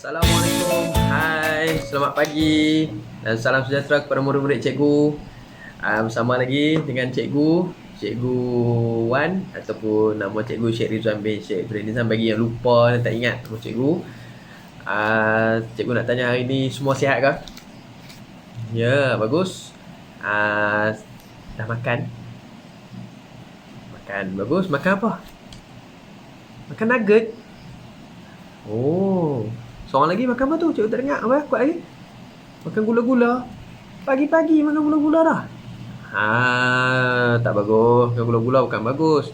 Assalamualaikum. Hai, selamat pagi dan salam sejahtera kepada murid-murid cikgu. Bersama lagi dengan Cikgu Wan ataupun nama cikgu Syed Rizwan bin Syed Nizam bagi yang lupa dan tak ingat nama cikgu. Cikgu nak tanya hari ni semua sihat ke? Ya, bagus. Dah makan? Makan, bagus. Makan apa? Makan nugget? Oh, seorang lagi makan apa tu? Cikgu tak dengar apa? Kuat lagi. Makan gula-gula. Pagi-pagi makan gula-gula dah. Tak bagus. Makan gula-gula bukan bagus.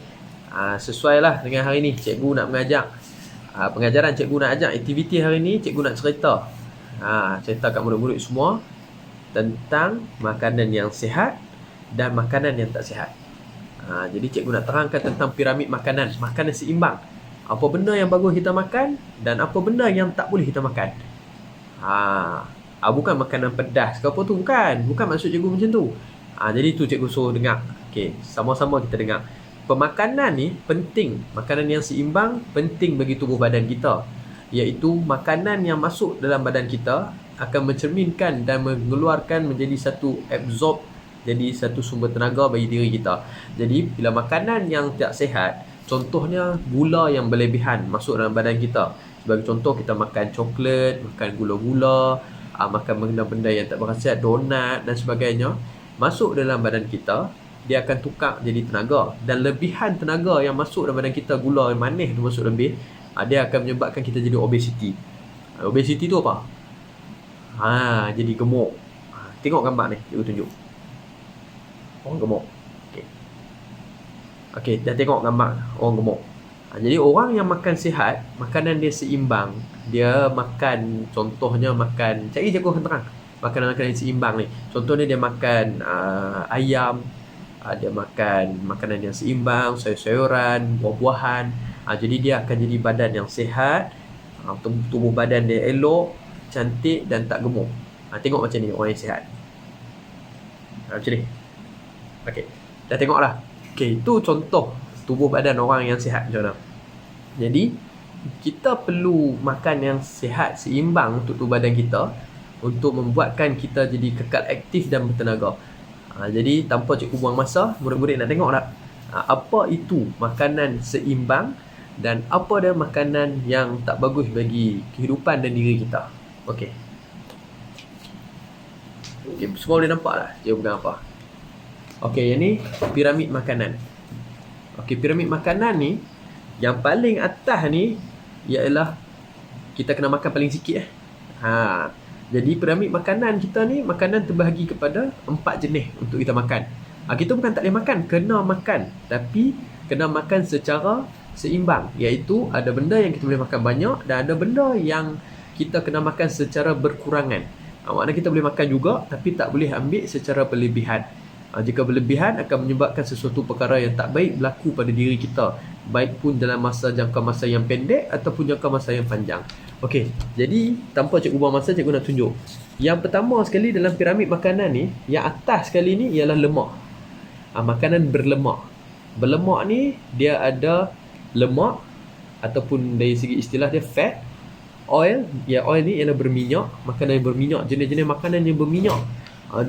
Sesuai lah dengan hari ni. Cikgu nak mengajak. Pengajaran cikgu nak ajak aktiviti hari ni. Cikgu nak cerita. Cerita kat murid-murid semua tentang makanan yang sihat dan makanan yang tak sihat. Jadi cikgu nak terangkan tentang piramid makanan. Makanan seimbang. Apa benda yang bagus kita makan dan apa benda yang tak boleh kita makan. Bukan makanan pedas ke apa tu, bukan maksud cikgu macam tu. Jadi tu cikgu suruh dengar. Okey, sama-sama kita dengar. Pemakanan ni penting, makanan yang seimbang penting bagi tubuh badan kita, iaitu makanan yang masuk dalam badan kita akan mencerminkan dan mengeluarkan menjadi satu absorb, jadi satu sumber tenaga bagi diri kita. Jadi bila makanan yang tak sihat, contohnya gula yang berlebihan masuk dalam badan kita. Sebagai contoh, kita makan coklat, makan gula-gula, makan benda-benda yang tak berkhasiat, donat dan sebagainya, masuk dalam badan kita, dia akan tukar jadi tenaga. Dan lebihan tenaga yang masuk dalam badan kita, gula yang manis tu masuk lebih, dia akan menyebabkan kita jadi obesiti. Obesiti tu apa? Jadi gemuk. Tengok gambar ni, cikgu tunjuk. Orang gemuk. Okey, dah tengok gambar orang gemuk. Jadi orang yang makan sihat, makanan dia seimbang. Dia makan, contohnya makan, cari cikgu terang. Makanan-makanan yang seimbang ni. Contohnya dia makan ayam, dia makan makanan yang seimbang, sayur-sayuran, buah-buahan. Jadi dia akan jadi badan yang sihat, tubuh badan dia elok, cantik dan tak gemuk. Tengok macam ni orang yang sihat. Macam ni. Okey, dah tengok lah. Okey, itu contoh tubuh badan orang yang sihat macam mana. Jadi, kita perlu makan yang sihat, seimbang untuk tubuh badan kita untuk membuatkan kita jadi kekal aktif dan bertenaga. Jadi, tanpa cikgu buang masa, murid-murid nak tengok tak? Apa itu makanan seimbang dan apa dia makanan yang tak bagus bagi kehidupan dan diri kita. Okey. Okey, semua boleh nampak tak? Cikgu pegang apa? Okey, yang ni piramid makanan. Okey, piramid makanan ni yang paling atas ni ialah kita kena makan paling sikit. Jadi piramid makanan kita ni, makanan terbahagi kepada 4 jenis untuk kita makan. Kita bukan tak boleh makan, kena makan, tapi kena makan secara seimbang, iaitu ada benda yang kita boleh makan banyak dan ada benda yang kita kena makan secara berkurangan. Maknanya kita boleh makan juga tapi tak boleh ambil secara berlebihan. Jika berlebihan akan menyebabkan sesuatu perkara yang tak baik berlaku pada diri kita, baik pun dalam jangka masa yang pendek ataupun jangka masa yang panjang. Okey, jadi tanpa cikgu buang masa, cikgu nak tunjuk. Yang pertama sekali dalam piramid makanan ni, yang atas sekali ni ialah lemak. Makanan berlemak. Berlemak ni dia ada lemak ataupun dari segi istilah dia fat, oil. Oil ni ialah berminyak, makanan yang berminyak, jenis-jenis makanan yang berminyak.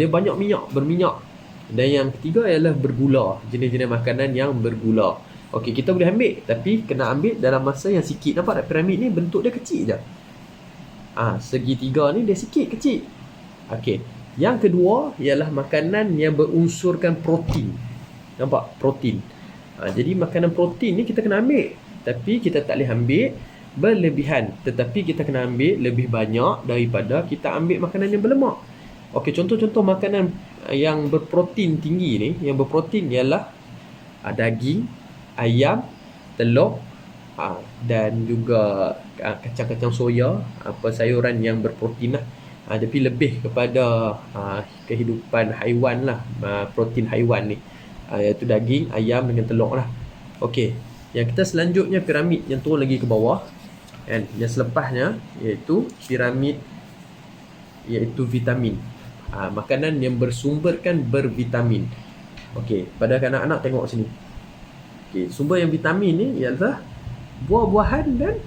Dia banyak minyak, berminyak. Dan yang ketiga ialah bergula, jenis-jenis makanan yang bergula. Okey, kita boleh ambil, tapi kena ambil dalam masa yang sikit. Nampak tak piramid ni bentuk dia kecil je. Segitiga ni dia sikit, kecil. Okey, yang kedua ialah makanan yang berunsurkan protein. Nampak? Protein. Jadi makanan protein ni kita kena ambil, tapi kita tak boleh ambil berlebihan. Tetapi kita kena ambil lebih banyak daripada kita ambil makanan yang berlemak. Okey, contoh-contoh makanan yang berprotein tinggi ni, yang berprotein ialah daging, ayam, telur, dan juga kacang-kacang soya, sayuran yang berprotein lah. Tapi lebih kepada kehidupan haiwan lah, protein haiwan ni, iaitu daging, ayam dengan telur lah. Okey, yang kita selanjutnya piramid yang turun lagi ke bawah, kan? Yang selepasnya iaitu piramid, iaitu vitamin. Makanan yang bersumberkan bervitamin. Okey, pada anak-anak tengok sini. Okey, sumber yang vitamin ni ialah buah-buahan dan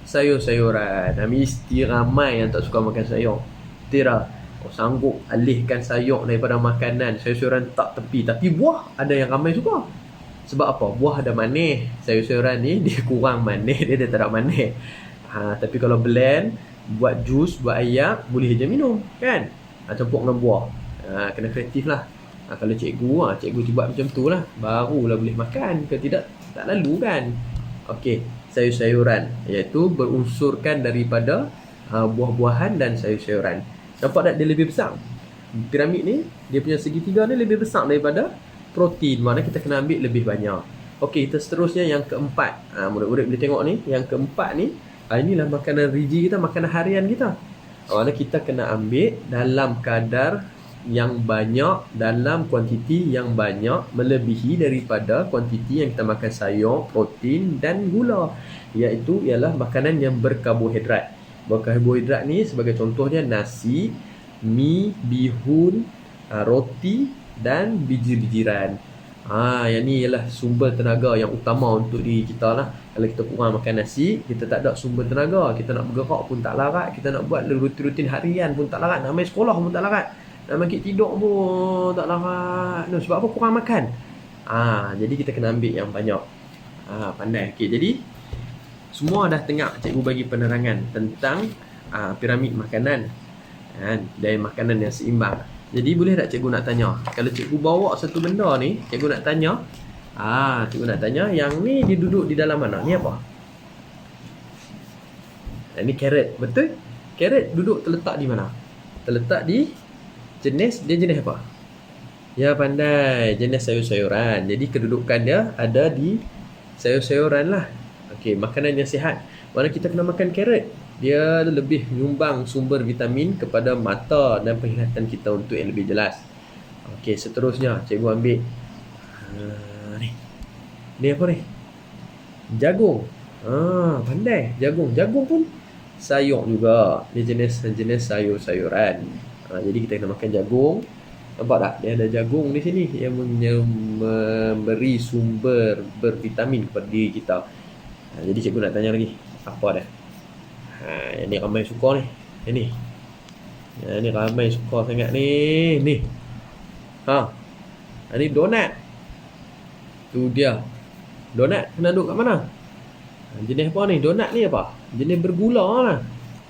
sayur-sayuran. Mesti ramai yang tak suka makan sayur. Betul. Sanggup alihkan sayur daripada makanan. Sayur-sayuran tak tepi. Tapi buah ada yang ramai suka. Sebab apa? Buah ada manis. Sayur-sayuran ni dia kurang manis. Dia tak ada manis. Tapi kalau blend, buat jus, buat ayak, boleh je minum. Kan? Campur dengan buah. Kena kreatif lah. Kalau cikgu buat macam tu lah, barulah boleh makan. Kalau tidak, tak lalu kan. Okey, sayur-sayuran, iaitu berunsurkan daripada buah-buahan dan sayur-sayuran. Nampak tak dia lebih besar? Piramid ni, dia punya segitiga ni lebih besar daripada protein. Maknanya kita kena ambil lebih banyak. Okey, kita seterusnya yang keempat. Murid-murid boleh tengok ni. Yang keempat ni, inilah makanan riji kita, makanan harian kita. Maknanya kita kena ambil dalam kadar yang banyak, dalam kuantiti yang banyak, melebihi daripada kuantiti yang kita makan sayur, protein dan gula. Iaitu ialah makanan yang berkarbohidrat. Berkarbohidrat ni sebagai contohnya nasi, mi, bihun, roti dan biji-bijiran. Yang ni ialah sumber tenaga yang utama untuk diri kita lah. Kalau kita kurang makan nasi, kita tak ada sumber tenaga. Kita nak bergerak pun tak larat. Kita nak buat rutin-rutin harian pun tak larat. Nak main sekolah pun tak larat. Nak bangkit tidur pun tak larat. Sebab apa? Kurang makan. Jadi kita kena ambil yang banyak. Pandai. Okay, jadi semua dah tengok cikgu bagi penerangan tentang piramid makanan dan makanan yang seimbang. Jadi boleh tak cikgu nak tanya, kalau cikgu bawa satu benda ni, cikgu nak tanya, cikgu nak tanya, yang ni dia duduk di dalam mana? Ni apa? Ni carrot, betul? Carrot duduk terletak di mana? Terletak di jenis apa? Ya, pandai, jenis sayur-sayuran. Jadi kedudukan dia ada di sayur-sayuran lah. Okey, makanan yang sihat. Mana kita kena makan carrot. Dia lebih menyumbang sumber vitamin kepada mata dan penglihatan kita untuk yang lebih jelas. Okey, seterusnya cikgu ambil ni. Ni apa ni? Jagung. Pandai. Jagung pun sayur juga. Dia jenis sayur-sayuran. Jadi kita kena makan jagung. Nampak tak? Dia ada jagung di sini yang memberi sumber bervitamin kepada diri kita. Jadi cikgu nak tanya lagi. Apa dah? Yang ni ramai suka ni. Yang ni ramai suka sangat ni. Ni donat. Tu dia. Donat kena duduk kat mana? Jenis apa ni? Donat ni apa? Jenis bergula lah.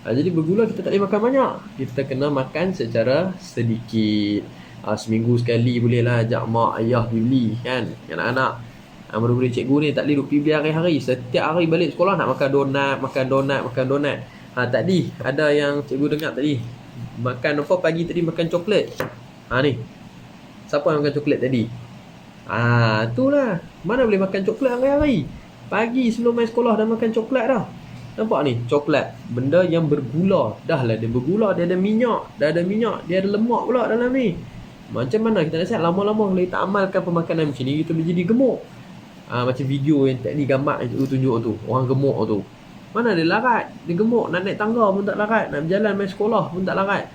Jadi bergula kita tak boleh makan banyak. Kita kena makan secara sedikit. Seminggu sekali boleh lah ajak mak ayah pergi beli kan. Anak-anak. Murid-murid cikgu ni tak boleh duduk pergi beli hari-hari. Setiap hari balik sekolah nak makan donat. Tadi ada yang cikgu dengar tadi. Makan apa pagi tadi, makan coklat. Ni. Siapa yang makan coklat tadi? Itulah. Mana boleh makan coklat hari-hari? Pagi sebelum main sekolah dah makan coklat dah. Nampak ni, coklat. Benda yang bergula. Dah lah dia bergula, dia ada minyak. Dia ada lemak pula dalam ni. Macam mana kita nak sihat? Lama-lama kalau kita amalkan pemakanan macam ni, kita menjadi gemuk. Macam video yang tadi gambar yang cikgu tunjuk tu. Orang gemuk tu. Mana dia larat? Dia gemuk. Nak naik tangga pun tak larat. Nak berjalan main sekolah pun tak larat.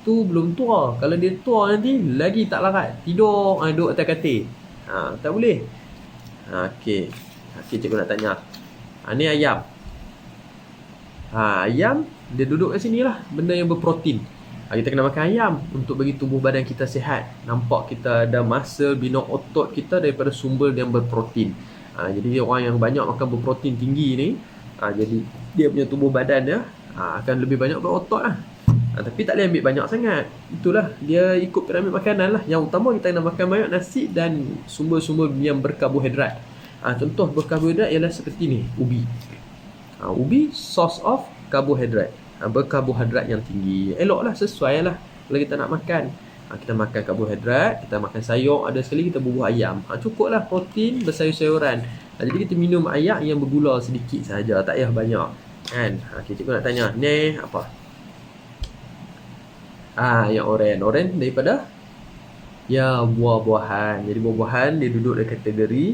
Tu belum tua. Kalau dia tua nanti, lagi tak larat. Tidur, duduk atas katil. Tak boleh. Okey, cikgu nak tanya. Ni ayam. Ayam, dia duduk kat sini lah. Benda yang berprotein. Kita kena makan ayam untuk bagi tubuh badan kita sihat. Nampak kita ada muscle, bina otot kita daripada sumber yang berprotein. Jadi orang yang banyak makan berprotein tinggi ni, jadi dia punya tubuh badan dia akan lebih banyak berotot lah. Tapi tak boleh ambil banyak sangat. Itulah, dia ikut piramid makanan lah. Yang utama kita kena makan banyak nasi dan sumber-sumber yang berkarbohidrat. Contoh berkarbohidrat ialah seperti ni, ubi. Ubi, source of carbohydrate. Berkarbohidrat yang tinggi. Eloklah, sesuai lah kalau kita nak makan. Kita makan karbohidrat, kita makan sayur, ada sekali kita bubuh ayam. Cukuplah protein bersayur-sayuran. Jadi kita minum air yang bergula sedikit sahaja, tak payah banyak kan. Cikgu nak tanya, ni apa? Yang oren daripada buah-buahan. Jadi buah-buahan dia duduk dalam kategori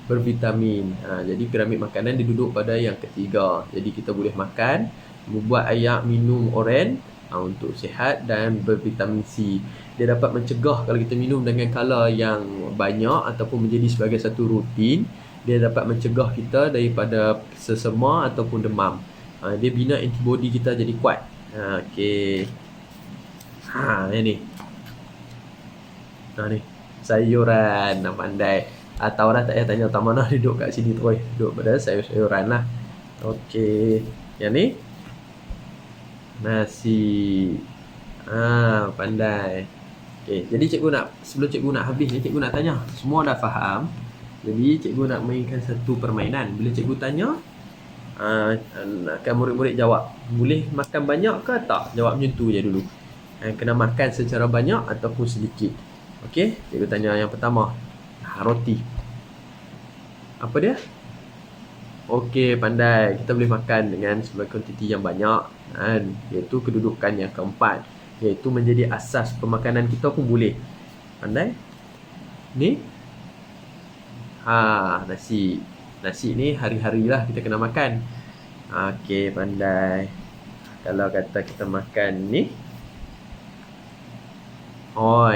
bervitamin. Jadi piramid makanan dia duduk pada yang ketiga. Jadi kita boleh makan, membuat air, minum oren untuk sihat dan bervitamin C. Dia dapat mencegah kalau kita minum dengan kadar yang banyak ataupun menjadi sebagai satu rutin. Dia dapat mencegah kita daripada sesema ataupun demam. Dia bina antibody kita jadi kuat. Okey. Yang ni. Ni. Sayuran. Nak pandai. Tahu dah tak payah tanya tak mana duduk kat sini terus. Duduk pada sayur-sayuran lah. Okey. Yang ni. Nasi. Pandai. Okey. Jadi sebelum cikgu nak habis ni, cikgu nak tanya. Semua dah faham. Jadi cikgu nak mainkan satu permainan. Bila cikgu tanya, akan murid-murid jawab. Boleh makan banyak ke tak? Jawab macam tu je dulu. Kena makan secara banyak ataupun sedikit. Okey, cikgu tanya yang pertama. Roti. Apa dia? Okey, pandai. Kita boleh makan dengan sebagai kuantiti yang banyak, iaitu kedudukan yang keempat, iaitu menjadi asas pemakanan kita pun boleh. Pandai? Ni? Nasi. Nasi ni hari-hari lah kita kena makan. Okey, pandai. Kalau kata kita makan ni,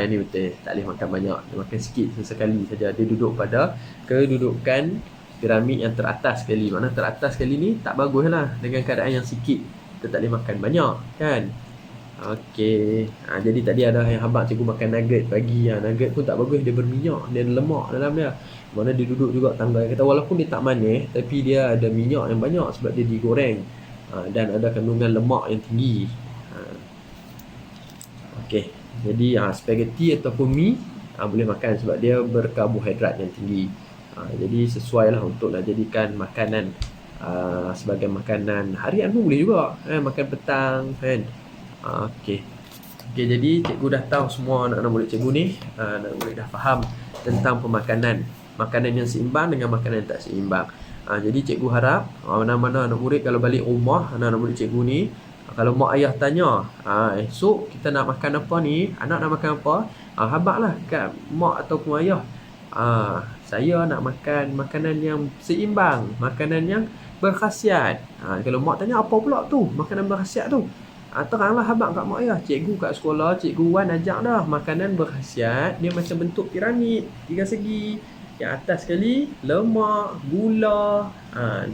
ini betul. Tak boleh makan banyak. Dia makan sikit sesekali saja. Dia duduk pada kedudukan piramid yang teratas sekali. Mana teratas sekali ni tak bagus lah. Dengan keadaan yang sikit, kita tak boleh makan banyak, kan? Okey. Jadi tadi ada yang habaq cikgu makan nugget pagi. Nugget pun tak bagus. Dia berminyak. Dia ada lemak dalam dia. Mana dia duduk juga tangga. Kata walaupun dia tak manis, tapi dia ada minyak yang banyak sebab dia digoreng. Dan ada kandungan lemak yang tinggi. Okey. Jadi spaghetti ataupun mi boleh makan sebab dia berkarbohidrat yang tinggi. Jadi sesuai lah untuk nak jadikan makanan sebagai makanan harian pun boleh juga. Makan petang, kan? Okey, jadi cikgu dah tahu semua anak-anak murid cikgu ni. Anak murid dah faham tentang pemakanan. Makanan yang seimbang dengan makanan yang tak seimbang. Jadi cikgu harap mana-mana anak murid kalau balik rumah, anak-anak murid cikgu ni, kalau mak ayah tanya, esok kita nak makan apa ni, anak nak makan apa, habaqlah kat mak ataupun ayah. Saya nak makan makanan yang seimbang, makanan yang berkhasiat. Kalau mak tanya apa pula tu, makanan berkhasiat tu, teranglah habaq kat mak ayah. Cikgu kat sekolah, cikgu Wan ajak dah, makanan berkhasiat dia macam bentuk piramid, 3 segi. Yang atas sekali lemak, gula,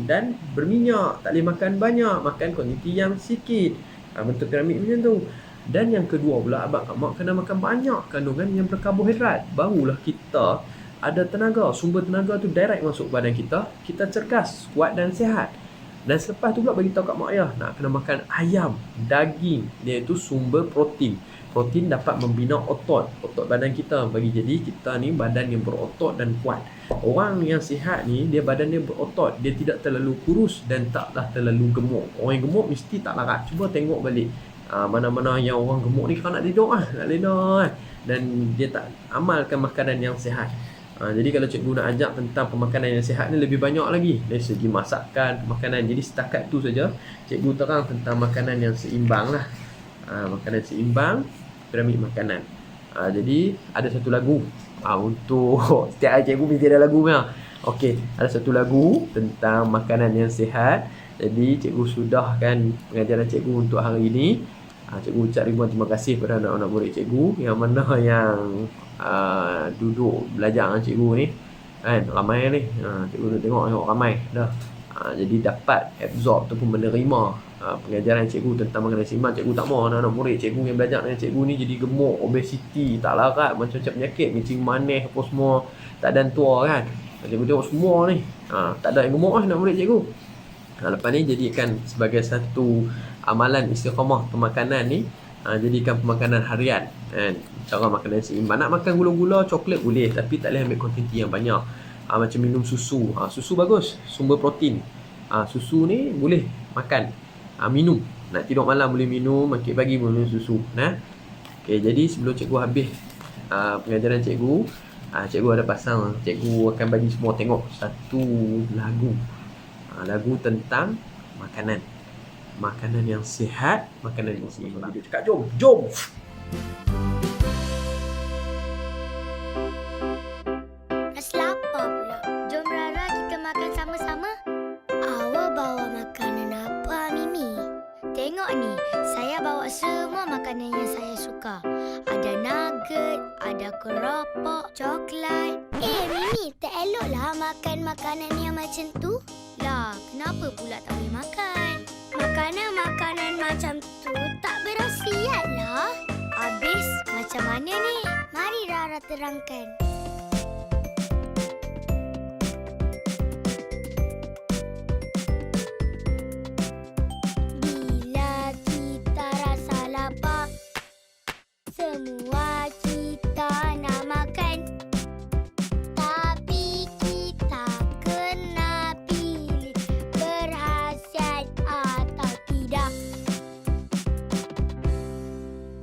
dan berminyak. Tak boleh makan banyak, makan kuantiti yang sikit. Bentuk piramid macam tu. Dan yang kedua pula, abang mak kena makan banyak kandungan yang berkarbohidrat. Barulah kita ada tenaga. Sumber tenaga tu direct masuk badan kita. Kita cergas, kuat dan sihat. Dan selepas tu pula bagi tahu kat mak ayah, nak kena makan ayam, daging, iaitu sumber protein. Protein dapat membina otot badan kita, bagi jadi kita ni badan yang berotot dan kuat. Orang yang sihat ni, dia badan dia berotot, dia tidak terlalu kurus dan taklah terlalu gemuk. Orang yang gemuk mesti tak larat. Cuba tengok balik mana-mana yang orang gemuk ni kalau nak tidur nak tidur dan dia tak amalkan makanan yang sihat. Jadi kalau cikgu nak ajak tentang pemakanan yang sihat ni lebih banyak lagi dari segi masakan, pemakanan. Jadi setakat tu saja cikgu terang tentang makanan yang seimbang lah. Makanan seimbang, piramid makanan. Jadi ada satu lagu untuk setiap hari cikgu mesti ada lagu punya. Okey, ada satu lagu tentang makanan yang sihat. Jadi cikgu sudahkan pengajaran cikgu untuk hari ini. Cikgu ucap ribuan terima kasih kepada anak-anak murid cikgu yang mana yang duduk belajar dengan cikgu ni, kan, ramai ni. Cikgu tengok ramai dah. Jadi dapat absorb ataupun menerima pengajaran cikgu tentang makanan seimbang. Cikgu tak mahu anak-anak murid cikgu yang belajar dengan cikgu ni jadi gemuk, obesiti, tak larat, macam-macam penyakit, kencing manis apa semua, tak ada tua, kan. Cikgu tengok semua ni, tak ada yang gemuk lah anak murid cikgu. Lepas ni jadikan sebagai satu amalan istiqamah pemakanan ni. Jadikan pemakanan harian, kan. Cara makanan seimbang. Nak makan gula-gula, coklat boleh, tapi tak boleh ambil kuantiti yang banyak. Macam minum susu. Susu bagus, sumber protein. Susu ni boleh makan, minum. Nak tidur malam boleh minum, makan pagi boleh minum susu. Okay, jadi sebelum cikgu habis pengajaran cikgu, cikgu ada pasang, cikgu akan bagi semua tengok satu lagu. Lagu tentang makanan. Makanan yang sihat, makanan yang seimbang. Dia cakap jom. Rasa lapar pula. Jom Rara kita makan sama-sama. Awak bawa makanan apa, Mimi? Tengok ni, saya bawa semua makanan yang saya suka. Ada nugget, ada keropok, coklat. Mimi, tak eloklah makan makanan yang macam tu. Lah, kenapa pula tak boleh makan? Makanan-makanan macam tu tak berkhasiat lah. Habis macam mana ni? Mari Rara terangkan. Bila kita rasa lapar, semua kita nak makan. Tapi kita kena pilih berkhasiat atau tidak.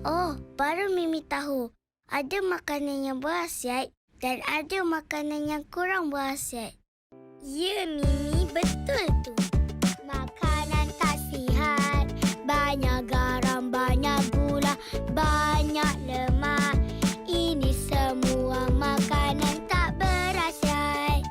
Oh, baru Mimi tahu. Ada makanan yang berkhasiat dan ada makanan yang kurang berkhasiat. Ya, Mimi, betul tu. Makanan tak sihat, banyak garam, banyak gula, banyak lemak. Ini semua makanan tak berkhasiat.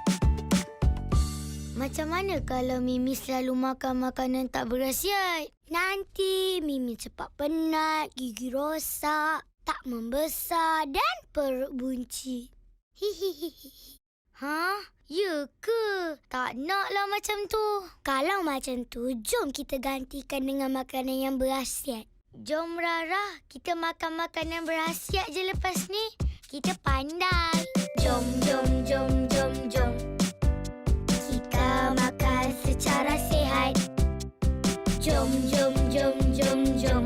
Macam mana kalau Mimi selalu makan makanan tak berkhasiat? Nanti Mimi cepat penat, gigi rosak, tak membesar dan perut bunci. Hihihi. Hah? Ya ke? Tak naklah macam tu. Kalau macam tu, jom kita gantikan dengan makanan yang berkhasiat. Jom Rara, kita makan makanan berkhasiat je lepas ni. Kita pandai. Jom, jom, jom, jom, jom. Kita makan secara sihat. Jom, jom, jom, jom, jom.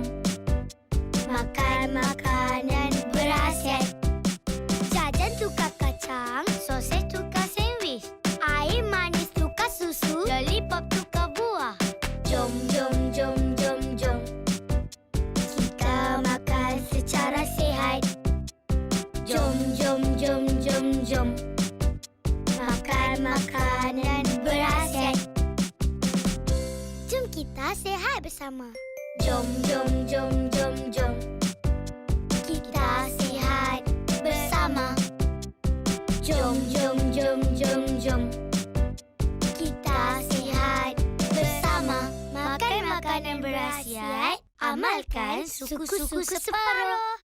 Makan makanan berkhasiat. Jajan tukar kacang, sosis tukar sandwich, air manis tukar susu, lollipop tukar buah. Jom, jom, jom, jom, jom. Kita makan secara sihat. Jom, jom, jom, jom, jom. Makan makanan berkhasiat. Jom kita sihat bersama. Jom, jom, jom, jom, jom. Kita sihat bersama. Jom, jom, jom, jom, jom. Kita sihat bersama. Makan makanan berkhasiat, amalkan suku-suku separuh.